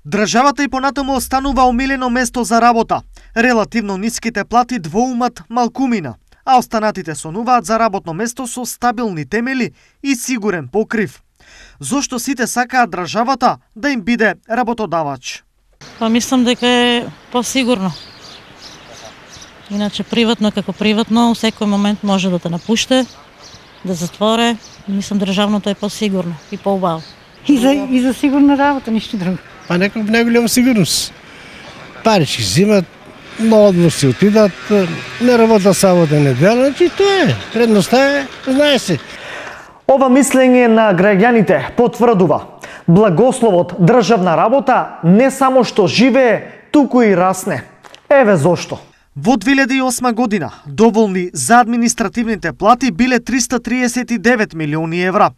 Државата и понатаму останува омилено место за работа. Релативно ниските плати двоумат малкумина, а останатите сонуваат за работно место со стабилни темели и сигурен покрив. Зошто сите сакаат државата да им биде работодавач? Мислам дека е посигурно. Иначе приватно како приватно, у секој момент може да те напуште, да затворе. Мислам државното е посигурно и поубаво. И за сигурна работа, ништо друго. Па некој најголема сигурност. Пари ќе земат, на одмор си отидат, не работа сабота недела, значи тоа е. Предноста е, знае се. Ова мислење на граѓаните потврдува. Благословот државна работа не само што живее, туку и расне. Еве зошто. Во 2008 година доволни за административните плати биле 339 милиони евра.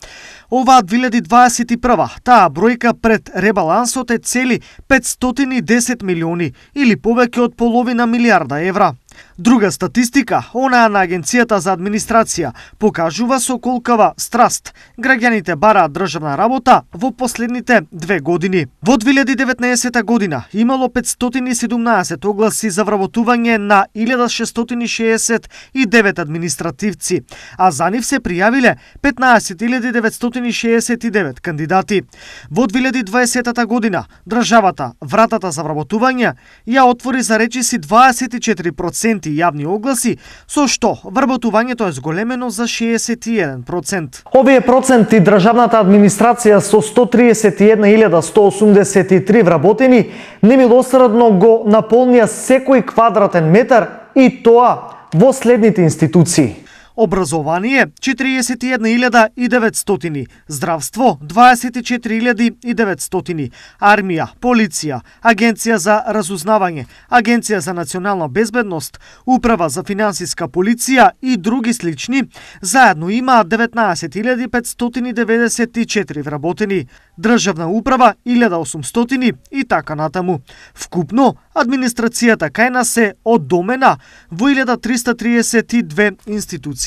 Оваа 2021 таа бројка пред ребалансот е цели 510 милиони или повеќе од половина милиарда евра. Друга статистика, онаа на Агенцијата за администрација, покажува со колкава страст граѓаните бараат државна работа во последните 2 години. Во 2019 година имало 517 огласи за вработување на 1669 административци, а за нив се пријавиле 15.969 кандидати. Во 2020 година државата вратата за вработување ја отвори за речиси 24% јавни огласи, со што вработувањето е зголемено за 61%. Овие проценти државната администрација со 131.183 вработени немилосредно го наполнија секој квадратен метар и тоа во следните институции: образование 41.900, здравство 24.900, армија, полиција, агенција за разузнавање, агенција за национална безбедност, управа за финансиска полиција и други слични, заедно имаат 19.594 вработени, државна управа 1.800 и така натаму. Вкупно, администрацијата кај нас е оддомена во 1332 институции.